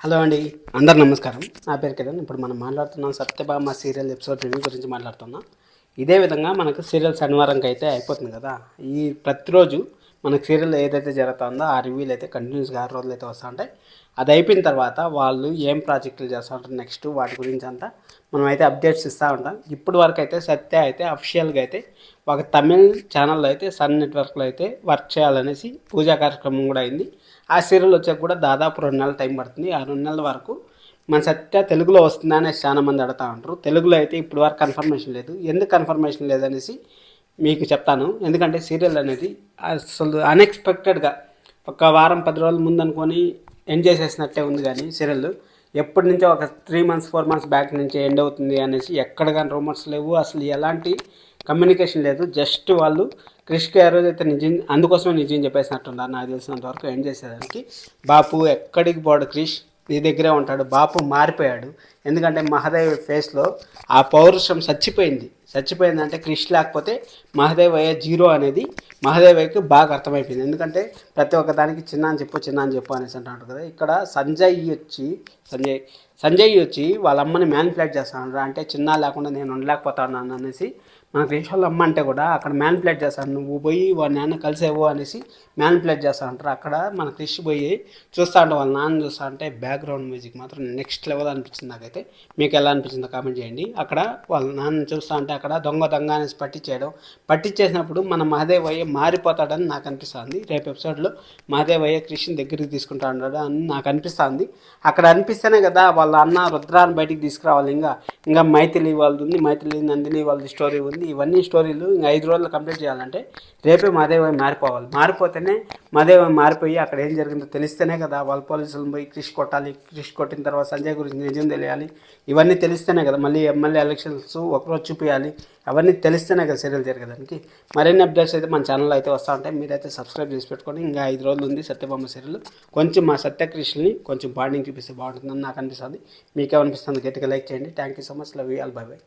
Hello అండి, అందరు నమస్కారం. నా పేరు కిరణ్. ఇప్పుడు మనం మాట్లాడుతున్నాం సత్యభామ సీరియల్ ఎపిసోడ్ రివ్యూ గురించి మాట్లాడుతున్నాం. ఇదే విధంగా మనకు సీరియల్ శనివారంకి అయితే అయిపోతుంది కదా. ఈ ప్రతిరోజు మనకు సీరియల్ ఏదైతే జరుగుతుందో ఆ రివ్యూలు అయితే కంటిన్యూస్గా 6 రోజులు అయితే వస్తూ ఉంటాయి. అది అయిపోయిన తర్వాత వాళ్ళు ఏం ప్రాజెక్టులు చేస్తూ ఉంటారు నెక్స్ట్ వాటి గురించి అంతా మనం అయితే అప్డేట్స్ ఇస్తూ ఉంటాం. ఇప్పుడు వరకు అయితే సత్య అయితే అఫిషియల్గా అయితే ఒక తమిళ్ ఛానల్లో అయితే సన్ నెట్వర్క్లో అయితే వర్క్ చేయాలనేసి పూజా కార్యక్రమం కూడా అయింది. ఆ సీరియల్ వచ్చాక కూడా దాదాపు 2 నెలల టైం పడుతుంది. ఆ 2 నెలల వరకు మన సత్య తెలుగులో వస్తుందా అనేసి చాలా మంది అడుగుతూ ఉంటారు. తెలుగులో అయితే ఇప్పుడు వరకు కన్ఫర్మేషన్ లేదు. ఎందుకు కన్ఫర్మేషన్ లేదనేసి మీకు చెప్తాను. ఎందుకంటే సీరియల్ అనేది అసలు అన్ఎక్స్పెక్టెడ్గా ఒక వారం 10 రోజుల ముందు అనుకొని ఎండ్ చేసేసినట్టే ఉంది. కానీ సీరియల్ ఎప్పటి నుంచో ఒక 3 మంత్స్ 4 మంత్స్ బ్యాక్ నుంచి ఎండ్ అవుతుంది అనేసి ఎక్కడ కానీ రూమర్స్ లేవు. అసలు ఎలాంటి కమ్యూనికేషన్ లేదు. జస్ట్ వాళ్ళు క్రిష్కి ఆ రోజు అయితే నిజం, అందుకోసమే నిజం చెప్పేసినట్టున్నారు నాకు తెలిసినంత వరకు. ఎండ్ చేసేదానికి బాపు ఎక్కడికి పోడు, క్రిష్ నీ దగ్గరే ఉంటాడు. బాపు మారిపోయాడు. ఎందుకంటే మహాదేవ్ ఫేస్లో ఆ పౌరుషం చచ్చిపోయిందంటే క్రిష్ లేకపోతే మహాదేవ్ అయ్యే జీరో అనేది మహాదేవయ్యకి బాగా అర్థమైపోయింది. ఎందుకంటే ప్రతి ఒక్క దానికి చిన్న అని చెప్పు అనేసి అంటాడు కదా. ఇక్కడ సంజయ్ వచ్చి వాళ్ళ అమ్మని మ్యానిపులేట్ చేస్తాడు. అంటే చిన్న లేకుండా నేను ఉండలేకపోతాను అనేసి మన క్రిష్ వాళ్ళ అమ్మ అంటే కూడా అక్కడ మ్యానిపులేట్ చేస్తాను. నువ్వు పోయి వాళ్ళ నాన్న కలిసేవో అనేసి మ్యానిపులేట్ చేస్తా ఉంటారు. అక్కడ మన క్రిష్ పోయి చూస్తా అంటే వాళ్ళ నాన్న చూస్తా అంటే బ్యాక్గ్రౌండ్ మ్యూజిక్ మాత్రం నెక్స్ట్ లెవెల్ అనిపించింది నాకైతే. మీకు ఎలా అనిపించిందో కామెంట్ చేయండి. అక్కడ వాళ్ళ నాన్న చూస్తా అంటే అక్కడ దొంగ అనేసి పట్టించేసినప్పుడు మన మహాదేవయ్య మారిపోతాడని నాకు అనిపిస్తుంది. రేపు ఎపిసోడ్లో మహాదేవయ్య క్రిష్ని దగ్గరికి తీసుకుంటా ఉన్నాడు అని నాకు అనిపిస్తుంది. అక్కడ అనిపిస్తేనే కదా వాళ్ళ అన్న రుద్రాన్ని బయటికి తీసుకురావాలి. ఇంకా మైథిలి వాళ్ళది ఉంది, మైథిలి నందిని వాళ్ళది స్టోరీ ఉంది. ఇవన్నీ స్టోరీలు ఇంకా 5 రోజులు కంప్లీట్ చేయాలంటే రేపే మహాదేవయ్య మారిపోవాలి. మారిపోతేనే మహాదేవయ్య మారిపోయి అక్కడ ఏం జరిగిందో తెలిస్తేనే కదా వాళ్ళ పోలీసులను పోయి క్రిష్ కొట్టాలి. క్రిష్ కొట్టిన తర్వాత సంజయ్ గురించి నిజం తెలియాలి. ఇవన్నీ తెలిస్తేనే కదా మళ్ళీ ఎమ్మెల్యే ఎలక్షన్స్ ఒకరోజు చూపించాలి. అవన్నీ తెలిస్తేనే కదా సీరియల్ జరగడానికి. మరిన్ని అప్డేట్స్ అయితే మన ఛానల్లో అయితే వస్తూ ఉంటాయి. మీరైతే సబ్స్క్రైబ్ చేసి పెట్టుకొని ఇంకా 5 రోజులు ఉంది సత్యభామ సీరియల్. కొంచెం మా సత్యక్రిష్ని కొంచెం బాండింగ్ చూపిస్తే బాగుంటుందని నాకు అనిపిస్తుంది. మీకేమనిపిస్తుంది గట్టిగా లైక్ చేయండి. Thank you so much. Love you all. By by.